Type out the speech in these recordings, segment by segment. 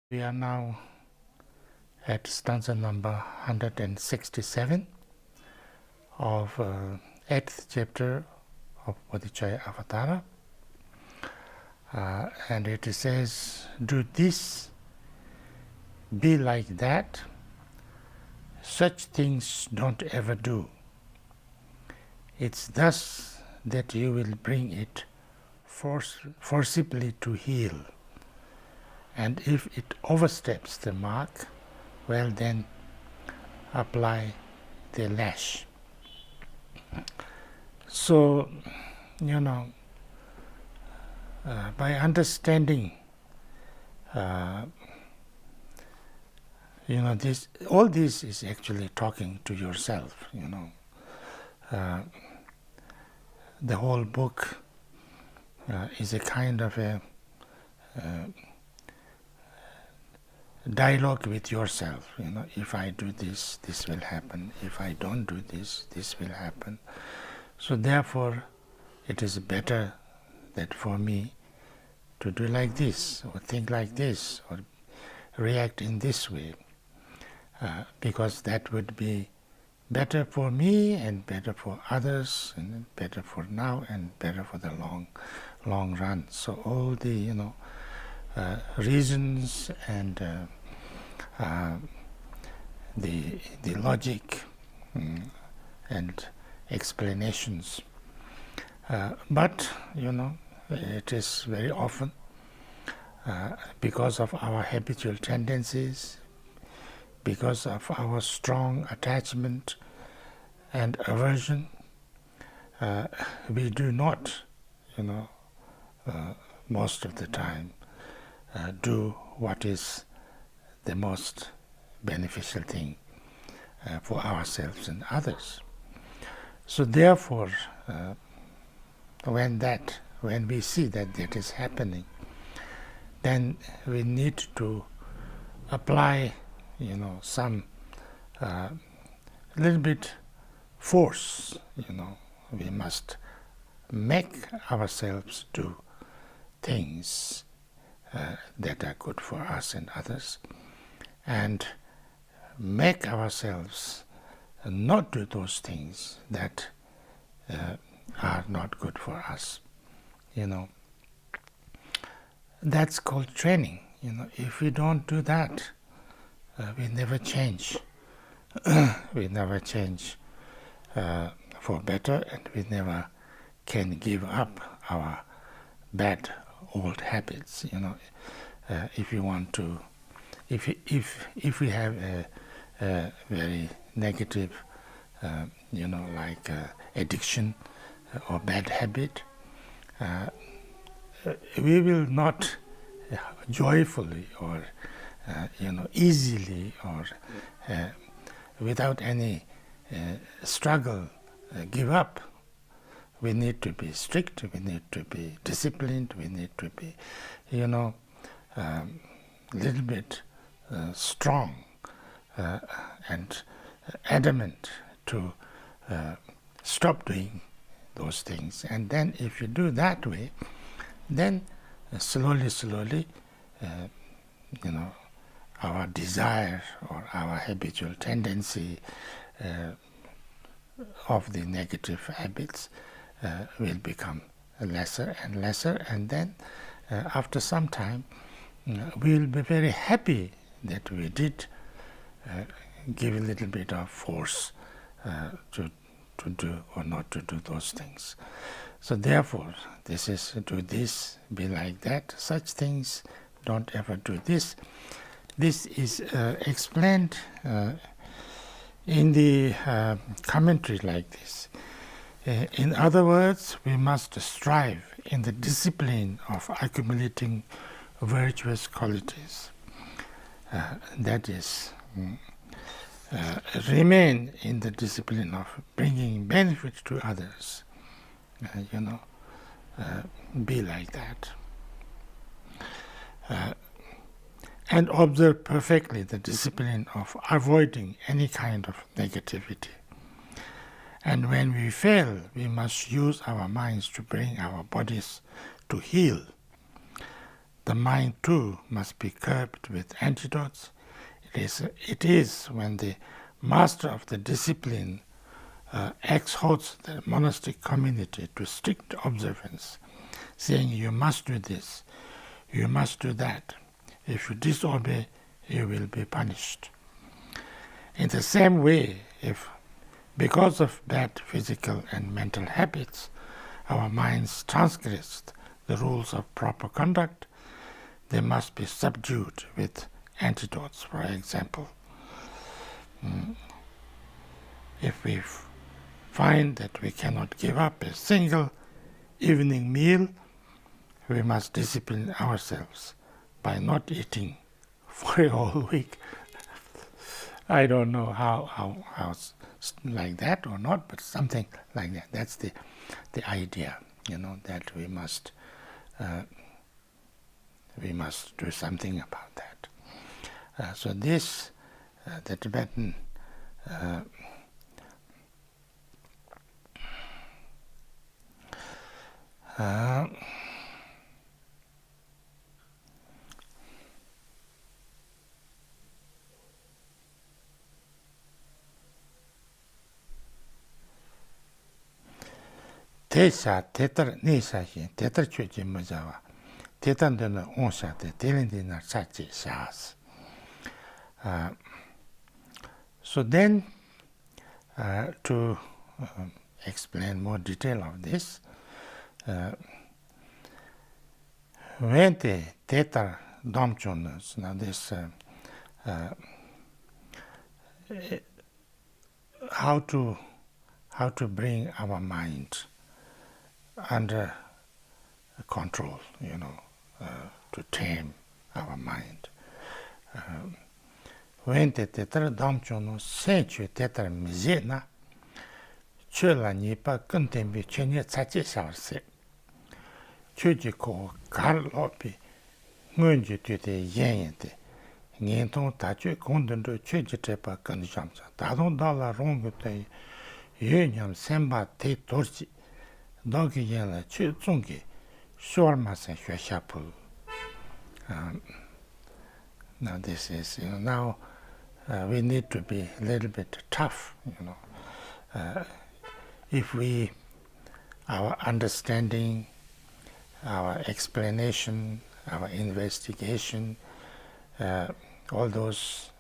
We are now at stanza number 167 of 8th chapter of Bodhicharyavatara. And it says, do this, be like that, such things don't ever do. It's thus that you will bring it forcibly to heal. And if it oversteps the mark, well then apply the lash. So, by understanding, this, all this is actually talking to yourself. The whole book is a kind of a dialogue with yourself. If I do this, this will happen. If I don't do this, this will happen. So therefore, it is better that for me to do like this, or think like this, or react in this way, because that would be better for me and better for others, and better for now and better for the long run. So all the reasons and the logic and explanations, but it is very often because of our habitual tendencies, because of our strong attachment and aversion, we do not, most of the time, do what is the most beneficial thing for ourselves and others. So therefore, when we see that that is happening, then we need to apply, some little bit force. We must make ourselves do things that are good for us and others, and make ourselves not do those things that are not good for us. That's called training. If we don't do that, we never change. We never change for better, and we never can give up our bad old habits. If you want to, if we have a very negative, like addiction or bad habit, we will not joyfully or easily or without any struggle give up. We need to be strict, we need to be disciplined, we need to be, little bit strong and adamant to stop doing those things. And then if you do that way, then slowly, our desire or our habitual tendency of the negative habits will become lesser and lesser, and then after some time we'll be very happy that we did give a little bit of force to do or not to do those things. So therefore, this is do this, be like that, such things don't ever do this. This is explained in the commentary like this. In other words, we must strive in the discipline of accumulating virtuous qualities. That is, remain in the discipline of bringing benefit to others. Be like that. And observe perfectly the discipline of avoiding any kind of negativity. And when we fail, we must use our minds to bring our bodies to heal. the mind too must be curbed with antidotes. It is when the master of the discipline exhorts the monastic community to strict observance, saying, you must do this, you must do that. If you disobey, you will be punished. In the same way, if because of bad physical and mental habits, our minds transgressed the rules of proper conduct, they must be subdued with antidotes. For example, if we find that we cannot give up a single evening meal, we must discipline ourselves by not eating for a whole week. I don't know how like that or not, but something like that. That's the idea, that we must do something about that. So this, the Tibetan Tesha tetar nisha hin tetar chuji mujawa tetan dena onsha te telindina sachi shas. So then, to explain more detail of this, when the tetar domchunas, now this how to bring our mind under control, to tame our mind. When the tetar domchuno senchu tetar mizena, chula nipa kuntembi chenye tsachi sharse. Chuji ko karlopi ngunji tute yenyente. Ngenton tachu kondendo chuji tepa kandishamsa. Tadon dala rongu te yunyam semba te torchi. Dogi yenla chu zungi shormasa huashapu. Now this is, now we need to be a little bit tough, if our understanding, our explanation, our investigation, all those,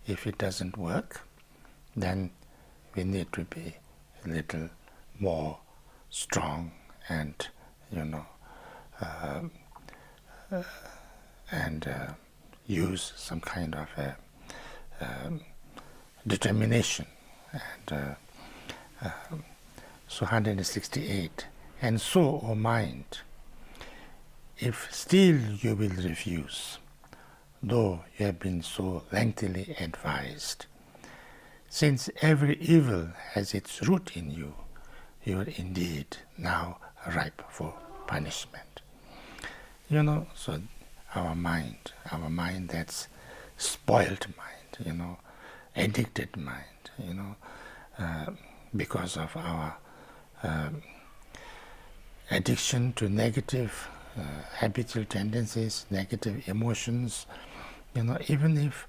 if it doesn't work, then we need to be a little more strong and, use some kind of determination. And so 168. And so, O mind, if still you will refuse, though you have been so lengthily advised, since every evil has its root in you, you are indeed now ripe for punishment. So our mind, that's spoiled mind, addicted mind, because of our addiction to negative habitual tendencies, negative emotions, even if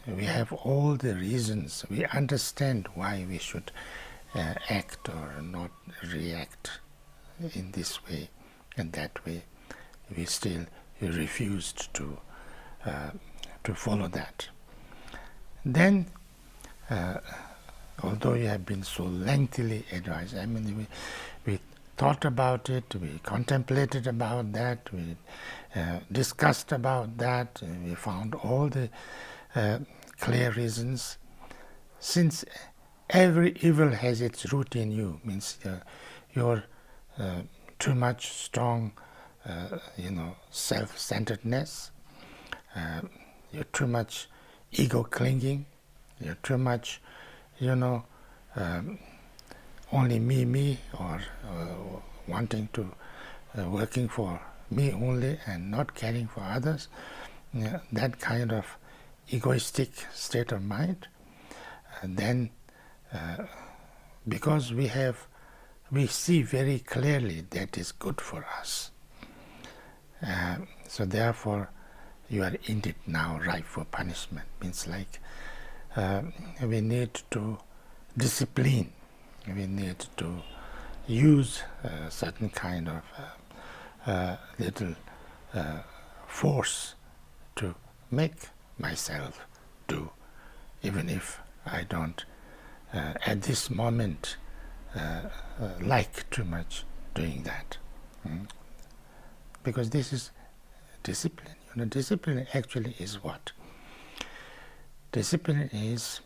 we have all the reasons, we understand why we should act or not react in this way and that way, we still refused to follow that. Then, although you have been so lengthily advised, we thought about it, we contemplated about that, we discussed about that, we found all the clear reasons. Since every evil has its root in you, means you're too much strong, self-centeredness, you're too much ego clinging, you're too much, only me, or wanting to, working for me only and not caring for others, that kind of egoistic state of mind, then because we see very clearly that is good for us. So therefore, you are indeed now ripe for punishment. Means like we need to discipline. We need to use certain kind of little force to make myself do, even if I don't at this moment like too much doing that. Because this is discipline. Discipline actually is what? Discipline is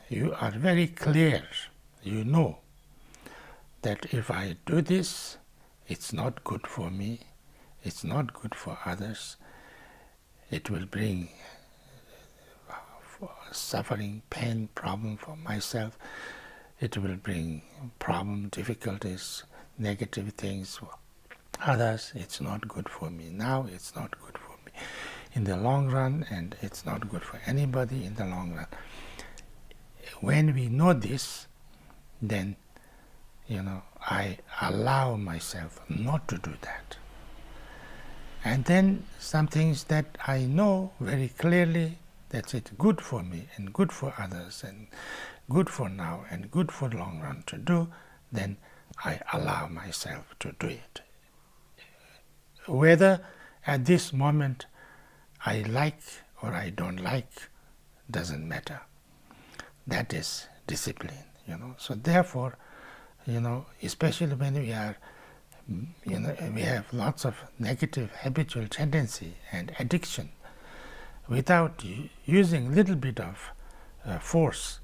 you are very clear, you know that if I do this, it's not good for me, it's not good for others, it will bring suffering, pain, problem for myself, it will bring problem, difficulties, negative things for others, it's not good for me now, it's not good for me in the long run, and it's not good for anybody in the long run. When we know this, then I allow myself not to do that. And then some things that I know very clearly that it's good for me and good for others and good for now and good for long run to do, then I allow myself to do it. Whether at this moment I like or I don't like doesn't matter. That is discipline, So therefore, especially when we are, we have lots of negative habitual tendency and addiction, without using little bit of force,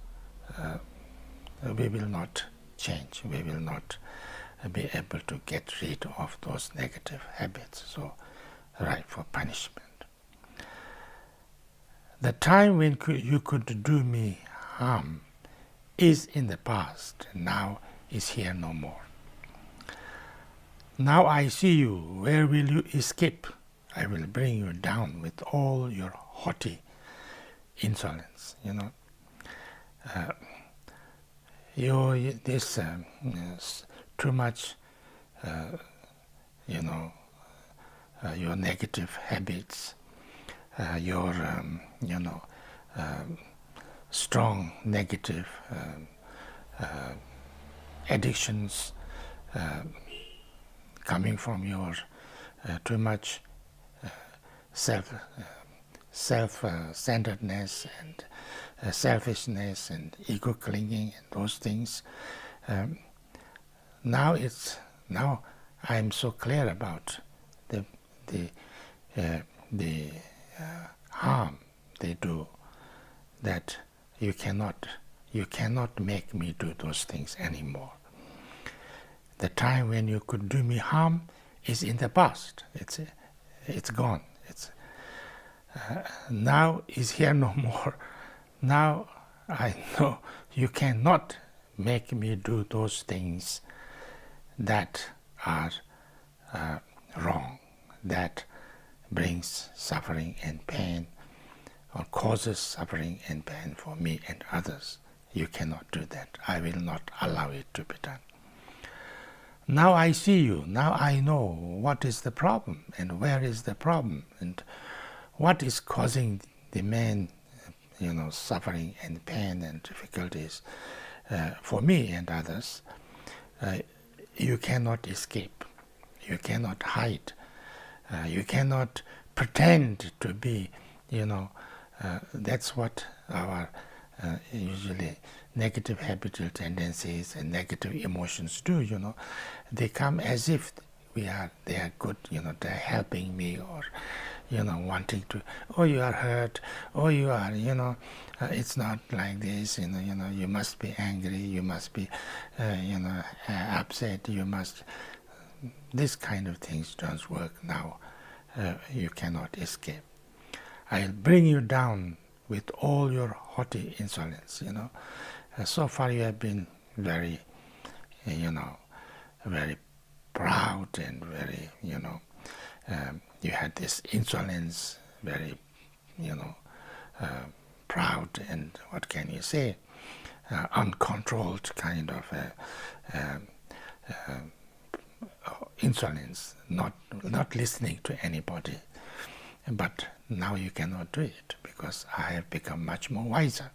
we will not change. We will not be able to get rid of those negative habits. So, ripe for punishment. The time when you could do me harm is in the past, now is here no more. Now I see you, where will you escape? I will bring you down with all your haughty insolence, this too much, your negative habits, your, strong negative addictions coming from your too much self-centeredness and selfishness and ego clinging and those things. Now I am so clear about the harm they do, that you cannot make me do those things anymore. The time when you could do me harm is in the past. It's gone. Now is here no more. Now I know you cannot make me do those things that are wrong, that brings suffering and pain, or causes suffering and pain for me and others. You cannot do that. I will not allow it to be done. Now I see you. Now I know what is the problem and where is the problem and what is causing the main, suffering and pain and difficulties for me and others. You cannot escape. You cannot hide. You cannot pretend to be, that's what our usually negative habitual tendencies and negative emotions do, They come as if they are good, they're helping me, or, wanting to, oh, you are hurt, oh, you are, it's not like this, you must be angry, you must be, upset, you must, this kind of things don't work now. You cannot escape. I'll bring you down with all your haughty insolence, So far you have been very, very proud and very, you had this insolence, very, proud and, what can you say, uncontrolled kind of insolence, not listening to anybody. But now you cannot do it because I have become much more wiser.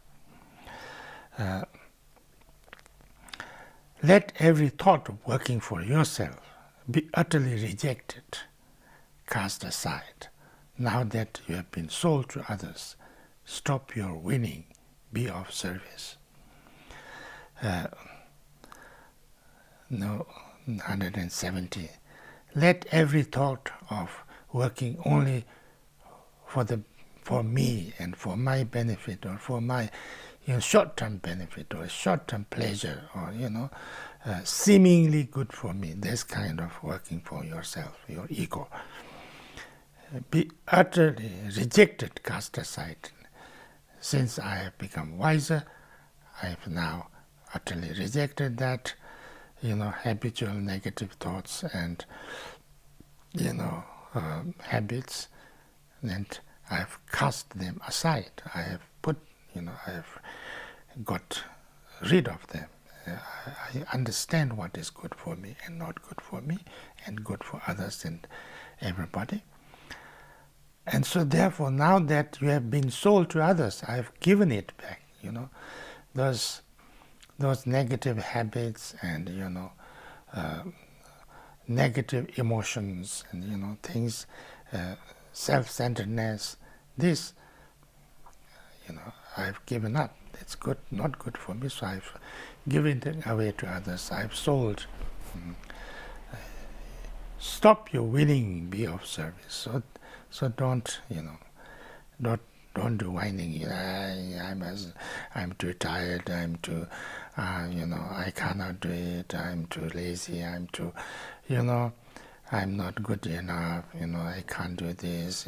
Let every thought of working for yourself be utterly rejected, cast aside. Now that you have been sold to others, stop your winning, be of service. 170. Let every thought of working only for me and for my benefit or for my short-term benefit or short-term pleasure or seemingly good for me, this kind of working for yourself, your ego, be utterly rejected, cast aside. Since I have become wiser, I have now utterly rejected that habitual negative thoughts and habits, and I have cast them aside. I have I have got rid of them. I understand what is good for me and not good for me, and good for others and everybody. And so therefore, now that you have been sold to others, I have given it back. Those negative habits and negative emotions and things, self-centeredness. This, I've given up. It's good, not good for me. So I've given it away to others. I've sold. Stop your winning, be of service. So don't do whining. I'm too tired. I'm too, I cannot do it. I'm too lazy. I'm too, I'm not good enough. I can't do this.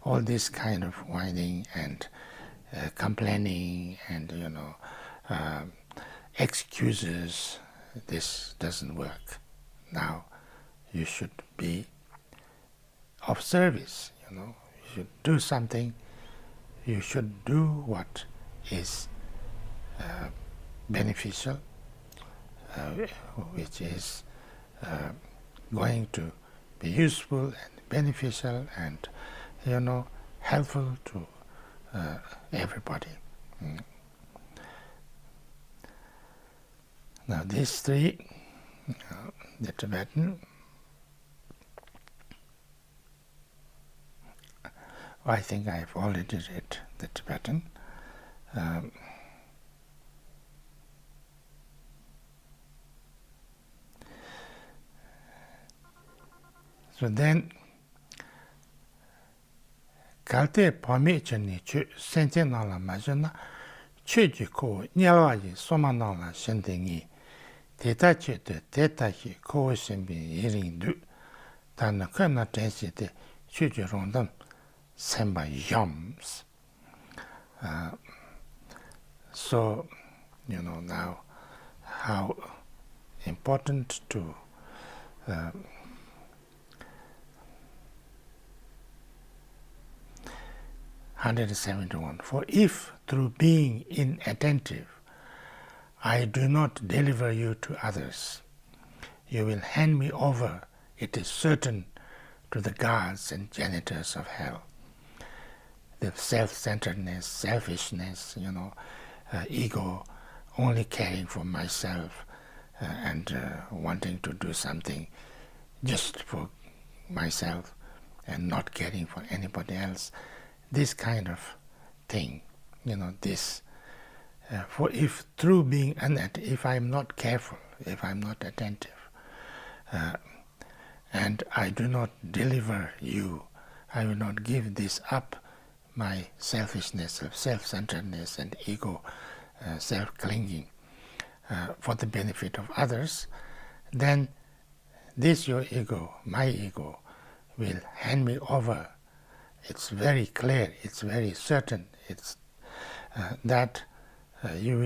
All this kind of whining and complaining and excuses. This doesn't work. Now you should be of service. You should do something. You should do what is beneficial, which is going to be useful and beneficial and helpful to everybody. Now these three, the Tibetan, I think I have already read the Tibetan. So then, kalte pami chani chu senche nala majana chu ji ko nyalwa ji soma nala shente ngi teta che te teta hi ko shembi yiring du tana kana tensi te chu ji rondam semba yams. So, now how important to 171. For if through being inattentive I do not deliver you to others, you will hand me over, it is certain, to the guards and janitors of hell. The self-centeredness, selfishness, ego, only caring for myself and wanting to do something just for myself and not caring for anybody else. This kind of thing, this. For if through being if I'm not careful, if I'm not attentive, and I do not deliver you, I will not give this up, my selfishness, self-centeredness and ego, self-clinging, for the benefit of others, then this your ego, my ego, will hand me over. It's very clear, it's very certain, it's that you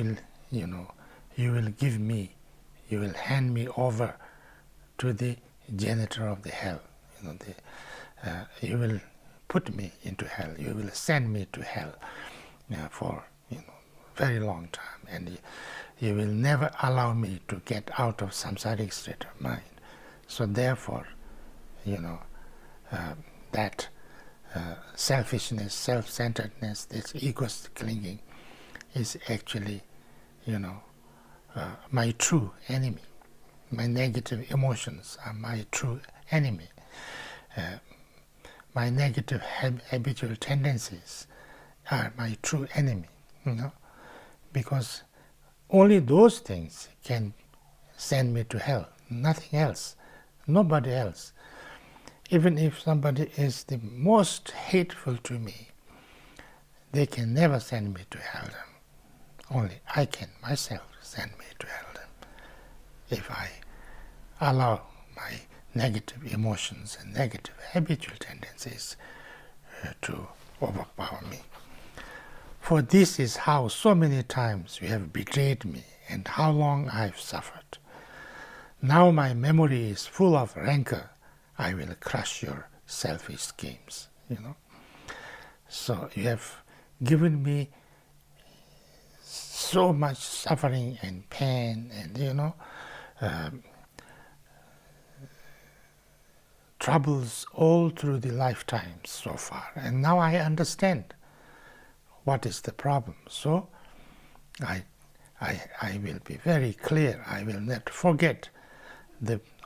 will give me, you will hand me over to the janitor of the hell. You will put me into hell. You will send me to hell for very long time, and you will never allow me to get out of samsaric state of mind. So therefore, that selfishness, self-centeredness, this egoist clinging is actually, my true enemy. My negative emotions are my true enemy. My negative habitual tendencies are my true enemy, because only those things can send me to hell, nothing else, nobody else. Even if somebody is the most hateful to me, they can never send me to hell. Only I can myself send me to hell if I allow my negative emotions and negative habitual tendencies to overpower me. For this is how so many times you have betrayed me, and how long I have suffered. Now my memory is full of rancor. I will crush your selfish schemes. So you have given me so much suffering and pain, and troubles all through the lifetimes so far. And now I understand what is the problem. So I will be very clear. I will not forget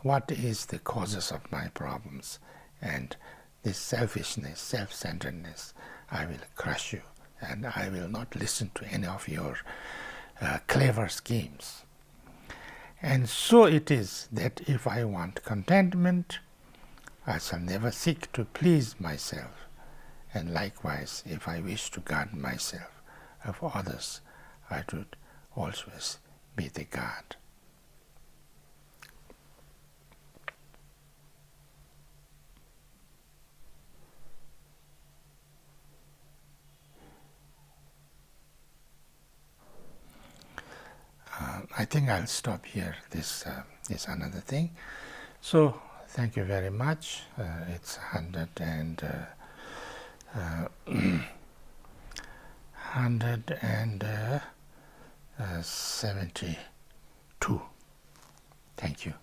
what is the causes of my problems. And this selfishness, self-centeredness, I will crush you. And I will not listen to any of your clever schemes. And so it is that if I want contentment, I shall never seek to please myself. And likewise, if I wish to guard myself of others, I would always be the guard. I think I'll stop here. This is another thing. So thank you very much. It's 172. Thank you.